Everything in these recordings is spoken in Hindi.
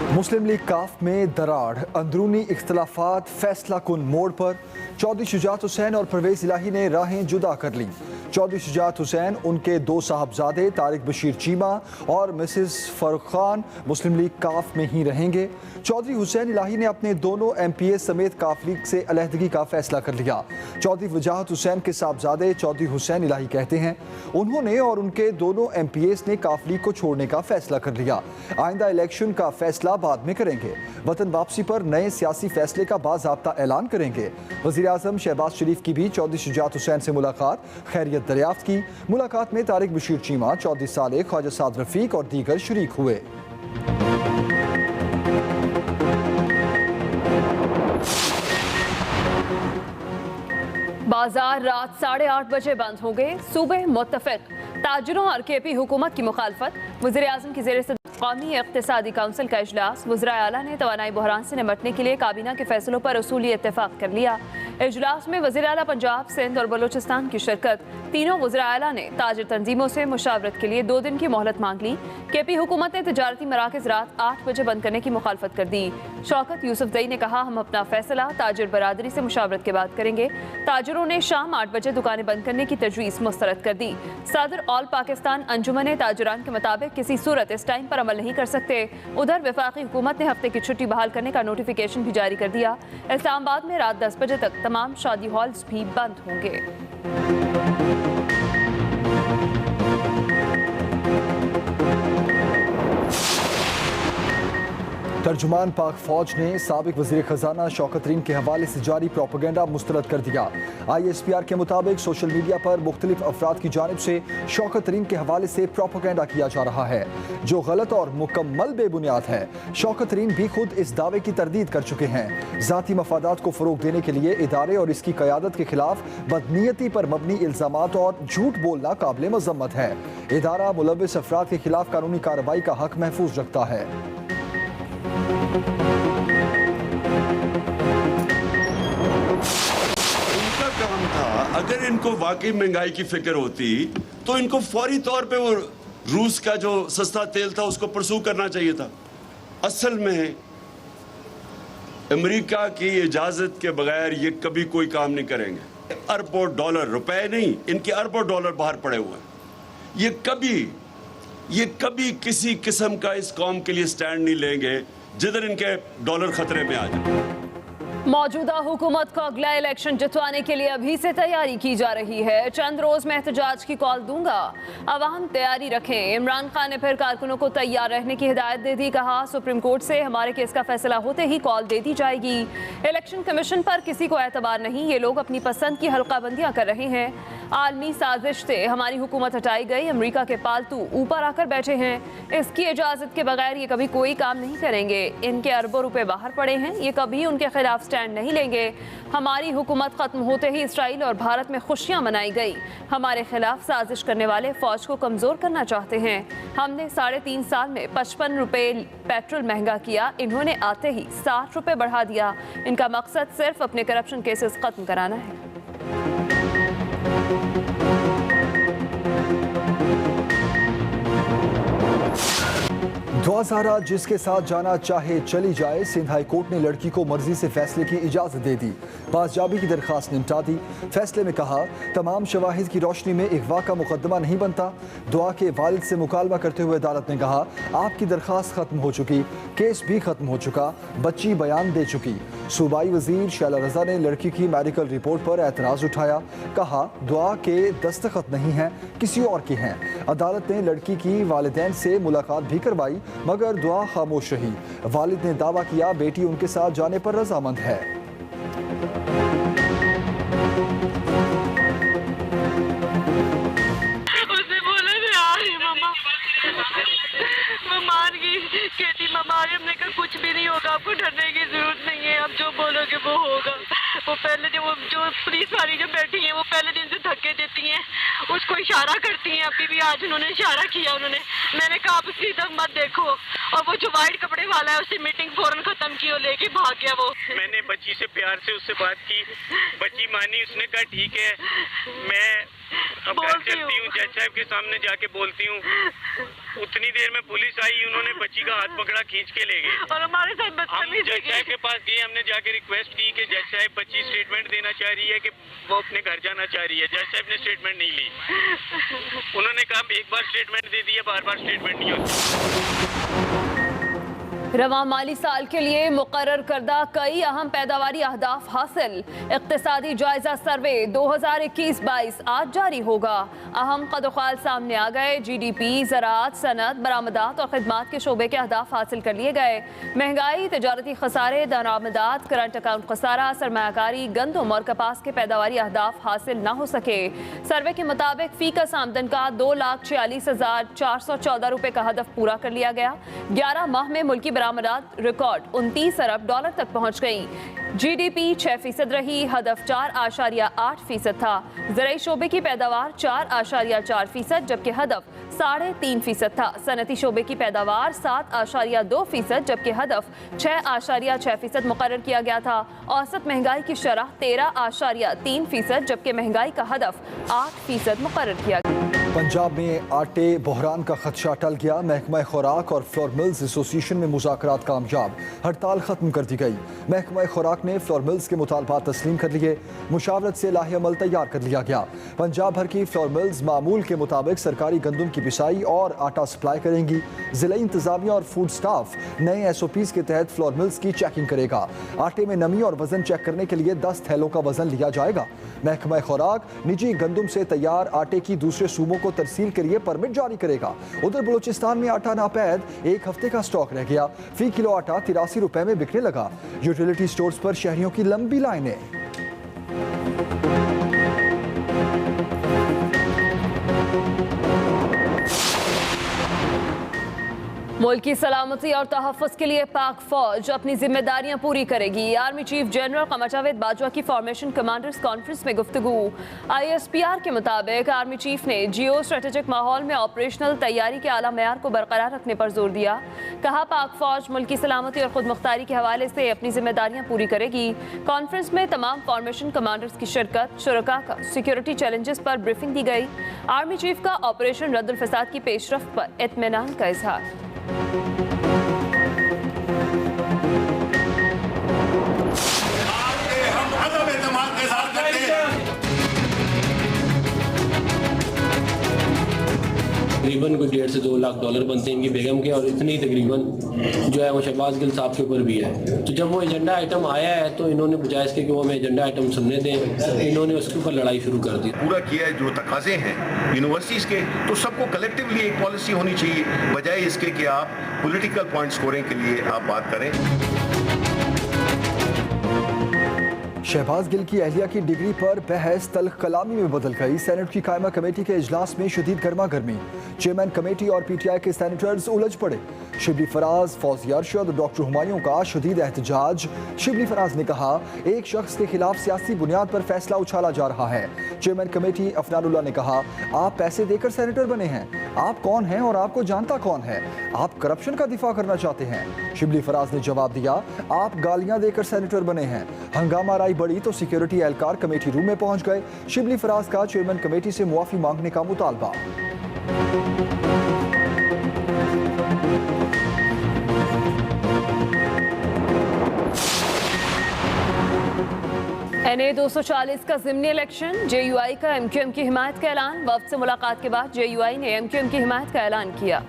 मुस्लिम लीग काफ में दरार, अंदरूनी इख्तलाफात फैसला कुन मोड़ पर। चौधरी शुजात हुसैन और परवेज इलाही ने राहें जुदा कर लीं। चौधरी शुजात हुसैन, उनके दो साहबजादे तारिक बशीर चीमा और मिसेस फरूख खान मुस्लिम लीग काफ में ही रहेंगे। चौधरी हुसैन इलाही ने अपने दोनों MPA समेत काफ लीग से अलहदगी का फैसला कर लिया। चौधरी वजाहत हुसैन के साहबजादे चौधरी हुसैन इलाही कहते हैं उन्होंने और उनके दोनों MPAs ने काफ लीग को छोड़ने का फैसला कर लिया। आइंदा इलेक्शन का फैसला बाद में करेंगे। वतन वापसी पर नए सियासी फैसले का बाज़ाब्ता ऐलान करेंगे। वज़ीर आज़म शहबाज शरीफ की भी चौधरी शुजात हुसैन से मुलाकात, खैरियत दरियाफ्त की। मुलाकात में तारिक बशीर चीमा, चौधरी सालेह, ख्वाजा साद रफीक और दीगर शरीक हुए। बाजार रात 8:30 बजे बंद हो गए। सूबे मुत्तफिक, ताजिरों और KP हुकूमत की मुखालफत। वज़ीर आज़म की ज़ेर सदर कौमी इक़्तिसादी काउंसिल का इजलास। वज़राए आला ने तवानाई बहरान से निमटने के लिए काबीना के फैसलों पर उसूली इत्तेफाक कर लिया। इजलास में वज़ीर आला पंजाब, सिंध और बलूचिस्तान की शिरकत। तीनों वज़राए आला ने ताजिर तंजीमों से मुशावरत के लिए 2 दिन की मोहलत मांग ली। KP हुकूमत ने तिजारती मराकज़ रात 8 बजे बंद करने की मुखालफत कर दी। शौकत यूसुफजई ने कहा, हम अपना फैसला ताजिर बरादरी से मुशावरत के बाद करेंगे। ताजिरों ने शाम 8 बजे दुकानें बंद करने की तजवीज़ मुस्तरद कर दी। सदर ऑल पाकिस्तान अंजुमन ताजिरान के मुताबिक किसी सूरत इस टाइम पर अमल नहीं कर सकते। उधर वफाकी हुकूमत ने हफ्ते की छुट्टी बहाल करने का नोटिफिकेशन भी जारी कर दिया। इस्लामाबाद में रात 10 बजे तक तमाम शादी हॉल्स भी बंद होंगे। तर्जुमान पाक फौज ने साबिक वज़ीर ख़जाना शौकत तरीन के हवाले से जारी प्रोपेगेंडा मुस्तरद कर दिया। ISPR के मुताबिक सोशल मीडिया पर मुख्तलिफ अफराद की जानिब से शौकत तरीन के हवाले से प्रोपेगेंडा किया जा रहा है जो गलत और मुकम्मल बेबुनियाद है। शौकत तरीन भी खुद इस दावे की तरदीद कर चुके हैं। ज़ाती मफादात को फ़रोग देने के लिए इदारे और इसकी क़यादत के खिलाफ बदनीयती पर मबनी इल्ज़ामात और झूठ बोलना काबिल मज़म्मत है। इदारा मुलव्विस अफराद के खिलाफ कानूनी कार्रवाई का हक महफूज रखता है। उनका काम था, अगर इनको वाकई महंगाई की फिक्र होती तो इनको फौरी तौर पे वो रूस का जो सस्ता तेल था उसको परसू करना चाहिए था। असल में अमेरिका की इजाजत के बगैर ये कभी कोई काम नहीं करेंगे। अरबों डॉलर, रुपए नहीं, इनके अरबों डॉलर बाहर पड़े हुए हैं। ये कभी किसी किस्म का इस कौम के लिए स्टैंड नहीं लेंगे जिधर इनके डॉलर खतरे में आ जाए। मौजूदा हुकूमत को अगला इलेक्शन जितवाने के लिए अभी से तैयारी की जा रही है। चंद रोज में एहतजाज की कॉल दूंगा, अवाम तैयारी रखें। इमरान खान ने फिर कारकुनों को तैयार रहने की हिदायत दे दी। कहा, सुप्रीम कोर्ट से हमारे केस का फैसला होते ही कॉल दे दी जाएगी। इलेक्शन कमीशन पर किसी को एतबार नहीं, ये लोग अपनी पसंद की हल्काबंदियां कर रहे हैं। आलमी साजिश से हमारी हुकूमत हटाई गई, अमरीका के पालतू ऊपर आकर बैठे हैं। इसकी इजाजत के बगैर ये कभी कोई काम नहीं करेंगे। इनके अरबों रुपए बाहर पड़े हैं, ये कभी उनके खिलाफ स्टैंड नहीं लेंगे। हमारी हुकूमत खत्म होते ही इसराइल और भारत में खुशियां मनाई गई। हमारे खिलाफ साजिश करने वाले फौज को कमजोर करना चाहते हैं। हमने 3.5 साल में 55 रुपए पेट्रोल महंगा किया, इन्होंने आते ही 60 रुपए बढ़ा दिया। इनका मकसद सिर्फ अपने करप्शन केसेस खत्म कराना है। दुआ ज़हरा जिसके साथ जाना चाहे चली जाए। सिंध हाई कोर्ट ने लड़की को मर्जी से फैसले की इजाज़त दे दी। बाज़जाबी की दरख्वास्त निपटा दी। फैसले में कहा, तमाम शवाहिद की रोशनी में अगवा का मुकदमा नहीं बनता। दुआ के वालिद से मुकालमा करते हुए अदालत ने कहा, आपकी दरख्वास्त ख़त्म हो चुकी, केस भी ख़त्म हो चुका, बच्ची बयान दे चुकी। सूबाई वज़ीर शैला रज़ा ने लड़की की मेडिकल रिपोर्ट पर एतराज़ उठाया। कहा, दुआ के दस्तखत नहीं हैं, किसी और के हैं। अदालत ने लड़की की वालिदैन से मुलाकात भी करवाई मगर दुआ खामोश रही। वालिद ने दावा किया बेटी उनके साथ जाने पर रजामंद है। उसने बोला मैं आ रही मम्मा, मैं मान गई। कहती मम्मा आ रही, हमने कहा कुछ भी नहीं होगा, आपको डरने की जरूरत नहीं है, आप जो बोलोगे वो होगा। वो पहले दिन वो जो पुलिस वाली जो बैठी है वो पहले दिन से धक्के देती हैं, उसको इशारा करती हैं। अभी भी आज उन्होंने इशारा किया, मैंने कहा आप उसकी तरफ मत देखो। और वो जो वाइट कपड़े वाला है उससे मीटिंग फौरन खत्म की और लेके भाग गया वो। मैंने बच्ची से प्यार से उससे बात की, बच्ची मानी, उसने कहा ठीक है मैं अब घर चलती हूँ, जज साहब के सामने जाके बोलती हूँ। उतनी देर में पुलिस आई, उन्होंने बच्ची का हाथ पकड़ा, खींच के ले गए और हमारे साथ हम जज साहब के पास गए। हमने जाके रिक्वेस्ट की कि जज साहब बच्ची स्टेटमेंट देना चाह रही है कि वो अपने घर जाना चाह रही है। जज साहब ने स्टेटमेंट नहीं ली। उन्होंने कहा एक बार स्टेटमेंट दे दी है, बार बार स्टेटमेंट नहीं होती। रवां माली साल के लिए मुकर्रर करदा कई अहम पैदावारी अहदाफ हासिल। इक्तिसादी जायजा सर्वे 2021-22 आज जारी होगा। अहम कदोखाल सामने आ गए। GDP, ज़राअत, सनत, बरामदात और खिदमात के शोबे के अहदाफ हासिल कर लिए गए। महंगाई, तजारती खसारे, दरामदात, करंट अकाउंट खसारा, सरमायाकारी, गंदम और कपास के पैदावारी अहदाफ हासिल न हो सके। सर्वे के मुताबिक फीकस आमदन का 2,46,414 रुपये का हदफ पूरा कर लिया गया। 11 माह में मुल्की बरामदात रिकॉर्ड 29 अरब डॉलर तक पहुंच गई। GDP 6% रही, हदफ 4.8% था। ज़राई शोबे की पैदावार 4.4%, जबकि हदफ 3.5% था। सनती शोबे की पैदावार 7.2%, जबकि हदफ 6.6% मुकर्रर किया गया था। औसत महंगाई की शरह 13.3%, जबकि महंगाई का हदफ 8% मुकर्रर किया गया। पंजाब में आटे बहरान का खदशा टल गया। महकमा खुराक और फ्लोर मिल्स एसोसिएशन में मुज़ाकरात कामयाब, हड़ताल खत्म कर दी गई। महकमा खुराक ने फ्लोर मिल्स के मुतालबात तस्लीम कर लिए। मुशावरत से लाही अमल तैयार कर लिया गया। पंजाब भर की फ्लोर मिल्स मामूल के मुताबिक सरकारी गंदम की पिसाई और आटा सप्लाई करेंगी। ज़िला इंतजामिया और फूड स्टाफ नए SOPs के तहत फ्लोर मिल्स की चेकिंग करेगा। आटे में नमी और वजन चेक करने के लिए 10 थैलों का वजन लिया जाएगा। महकमा खुराक निजी गंदम से तैयार आटे की दूसरे सूबों को तरसील के लिए परमिट जारी करेगा। उधर बलूचिस्तान में आटा नापैद 1 हफ्ते का स्टॉक रह गया। फी किलो आटा 83 रुपए में बिकने लगा। यूटिलिटी स्टोर्स पर शहरियों की लंबी लाइनें। मुल्क की सलामती और तहफ़्फ़ुज़ के लिए पाक फ़ौज अपनी जिम्मेदारियां पूरी करेगी। आर्मी चीफ जनरल क़मर जावेद बाजवा की फॉर्मेशन कमांडर्स कॉन्फ्रेंस में गुफ्तगू। ISPR के मुताबिक आर्मी चीफ ने जियो स्ट्रेटेजिक माहौल में ऑपरेशनल तैयारी के आला मयार को बरकरार रखने पर जोर दिया। कहा पाक फ़ौज मुल्क की सलामती और खुद मुख्तारी के हवाले से अपनी जिम्मेदारियां पूरी करेगी। कॉन्फ्रेंस में तमाम फॉर्मेशन कमांडर्स की शिरकत, शुरका का सिक्योरिटी चैलेंजेस पर ब्रीफिंग दी गई। आर्मी चीफ का ऑपरेशन रद्दुल फसाद की पेशरफ्त पर इत्मीनान का इजहार। तकरीबन कोई 1.5 से 2 लाख डॉलर बनते हैं इनकी बेगम के, और इतनी तकरीबन जो है वो शहबाज गिल साहब के ऊपर भी है। तो जब वो एजेंडा आइटम आया है तो इन्होंने बजाय इसके कि वो हमें एजेंडा आइटम सुनने दें, इन्होंने उसके ऊपर लड़ाई शुरू कर दी। पूरा किया है जो तकाजे हैं यूनिवर्सिटीज़ के, तो सबको कलेक्टिवली एक पॉलिसी होनी चाहिए, बजाय इसके कि आप पॉलिटिकल पॉइंट स्कोरिंग के लिए आप बात करें। शहबाज गिल की अहलिया की डिग्री पर बहस तल्ख कलामी में बदल गई। सेनेट की कायमा कमेटी के इजलास में शदीद गर्मा गर्मी। चेयरमैन कमेटी और PTI के सेनेटर्स उलझ पड़े। शिबली फराज, फौजिया अरशद और डॉक्टर हुमायूं का शदीद एहतजाज। शिबली फराज ने कहा एक शख्स के खिलाफ सियासी बुनियाद पर फैसला उछाला जा रहा है। चेयरमैन कमेटी अफनानुल्लाह ने कहा आप पैसे देकर सेनेटर बने हैं, आप कौन हैं और आपको जानता कौन है, आप करप्शन का दिफा करना चाहते हैं। शिबली फराज ने जवाब दिया आप गालियां देकर सेनेटर बने हैं। हंगामा राई बढ़ी तो सिक्योरिटी एहलकार कमेटी रूम में पहुंच गए। शिबली फराज का चेयरमैन कमेटी से मुआफी मांगने का मुतालबा। NA 240 का ज़िमनी इलेक्शन, JUI का MQM की हिमायत का ऐलान। वफ्द से मुलाकात के बाद JUI ने MQM की हिमायत का ऐलान किया।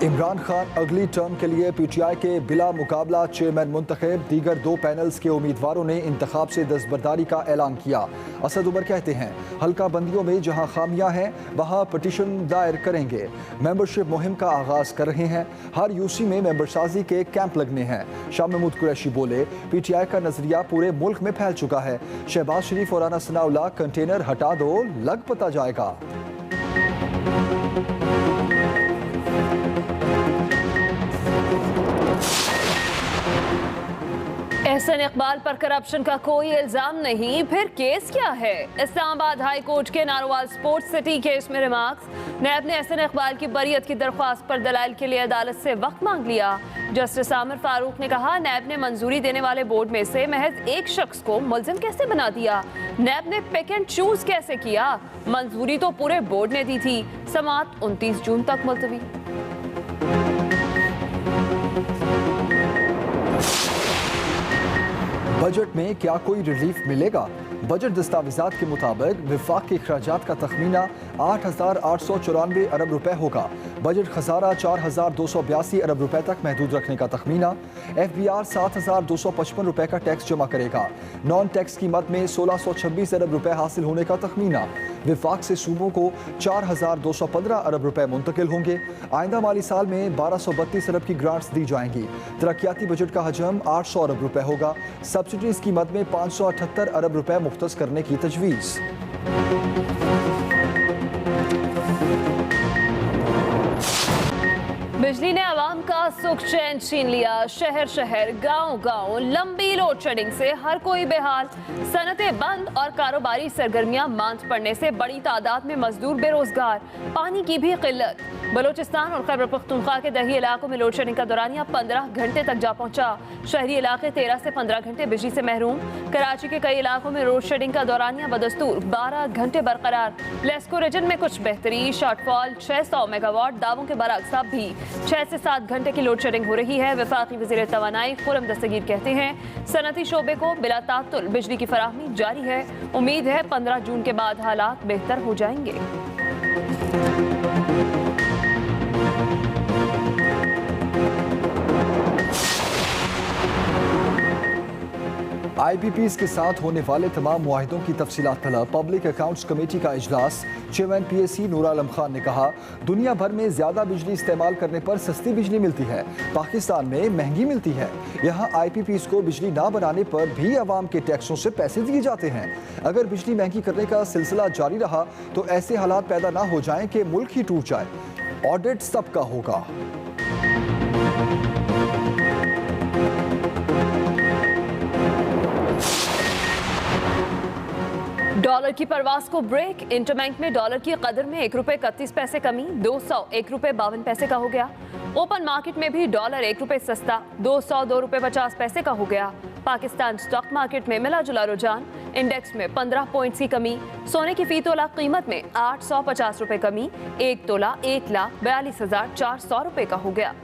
इमरान खान अगली टर्म के लिए PTI के बिला मुकाबला चेयरमैन मुंतखब। दीगर 2 पैनल्स के उम्मीदवारों ने इंतखाब से दस्तबरदारी का ऐलान किया। असद उमर कहते हैं हल्का बंदियों में जहां खामियां हैं वहां पटिशन दायर करेंगे। मेंबरशिप मुहिम का आगाज कर रहे हैं। हर UC में मेंबरसाजी के कैंप लगने हैं। शाह महमूद कुरैशी बोले PTI का नजरिया पूरे मुल्क में फैल चुका है। शहबाज शरीफ और राना सनाउल्लाह कंटेनर हटा दो लग पता जाएगा। एहसन इकबाल पर करप्शन का कोई इल्जाम नहीं, फिर केस क्या है? इस्लामाबाद हाई कोर्ट के नारोवाल स्पोर्ट्स सिटी केस में रिमार्क्स। नैब ने एहसन इकबाल की बरियत की दरख्वास्त पर दलाइल के लिए अदालत से वक्त मांग लिया। जस्टिस आमिर फारूक ने कहा, नैब ने मंजूरी देने वाले बोर्ड में से महज एक शख्स को मुल्जिम कैसे बना दिया? नैब ने पिक एंड चूज कैसे किया? मंजूरी तो पूरे बोर्ड ने दी थी। समाअत 29 जून तक मुलतवी। बजट में क्या कोई रिलीफ मिलेगा? बजट दस्तावेजात के मुताबिक विफाक के अखराजात का तखमीना 8,894 अरब रुपए होगा। बजट खसारा 4,282 अरब रुपए तक महदूद रखने का तखमीना। FBR 7,255 रुपए का टैक्स जमा करेगा। नॉन टैक्स कीमत में 1,626 अरब रुपए हासिल होने का तखमीना। विफाक से सूबों को 4,215 अरब रुपए मुंतकिल होंगे। आइंदा माली साल में 1,232 अरब की ग्रांट्स दी जाएंगी। तरक्याती बजट का हजम 800 अरब रुपए होगा। सब्सिडीज कीमत में 578 अरब रुपए मुख्तस करने की तजवीज़। बिजली ने आवाम का सुख चैन छीन लिया। शहर शहर, गांव गांव लंबी लोड शेडिंग से हर कोई बेहाल। सनतें बंद और कारोबारी सरगर्मियां मांद पड़ने से बड़ी तादाद में मजदूर बेरोजगार। पानी की भी किल्लत। बलोचिस्तान और खैबर पख्तूनख्वा के दही इलाकों में लोड शेडिंग का दौरानिया 15 घंटे तक जा पहुंचा। शहरी इलाके 13 से 15 घंटे बिजली से महरूम। कराची के कई इलाकों में लोड शेडिंग का दौरानिया बदस्तूर 12 घंटे बरकरार। लेस्को रीजन में कुछ बेहतरी, शॉर्टफॉल 600 मेगावाट। दावों के बरअक्स अब भी 6 से 7 घंटे की लोड शेडिंग हो रही है। वफाकी वज़ीर तवानाई खुर्रम दस्तगीर कहते हैं, सनती शोबे को बिला तातुल बिजली की फराहमी जारी है। उम्मीद है 15 जून के बाद हालात बेहतर हो जाएंगे। IPPs के साथ होने वाले तमाम मुआहिदों की तफसीलात तलब। पब्लिक अकाउंट्स कमेटी का इजलास। चेयरमैन PAC नूर आलम खान ने कहा, दुनिया भर में ज्यादा बिजली इस्तेमाल करने पर सस्ती बिजली मिलती है, पाकिस्तान में महंगी मिलती है। यहाँ IPPs को बिजली ना बनाने पर भी अवाम के टैक्सों से पैसे दिए जाते हैं। अगर बिजली महंगी करने का सिलसिला जारी रहा तो ऐसे हालात पैदा ना हो जाएं कि मुल्क ही टूट जाए। ऑडिट सबका होगा। डॉलर की परवास को ब्रेक। इंटरबैंक में डॉलर की कदर में 1 रुपए 31 पैसे कमी, 201 रुपए 52 पैसे का हो गया। ओपन मार्केट में भी डॉलर 1 रुपए सस्ता, 202 रुपए 50 पैसे का हो गया। पाकिस्तान स्टॉक मार्केट में मिला जुला रुझान। इंडेक्स में 15 पॉइंट्स की कमी। सोने की फी तोला कीमत में 850 रुपए कमी, 1 तोला 1,42,400 रुपए का हो गया।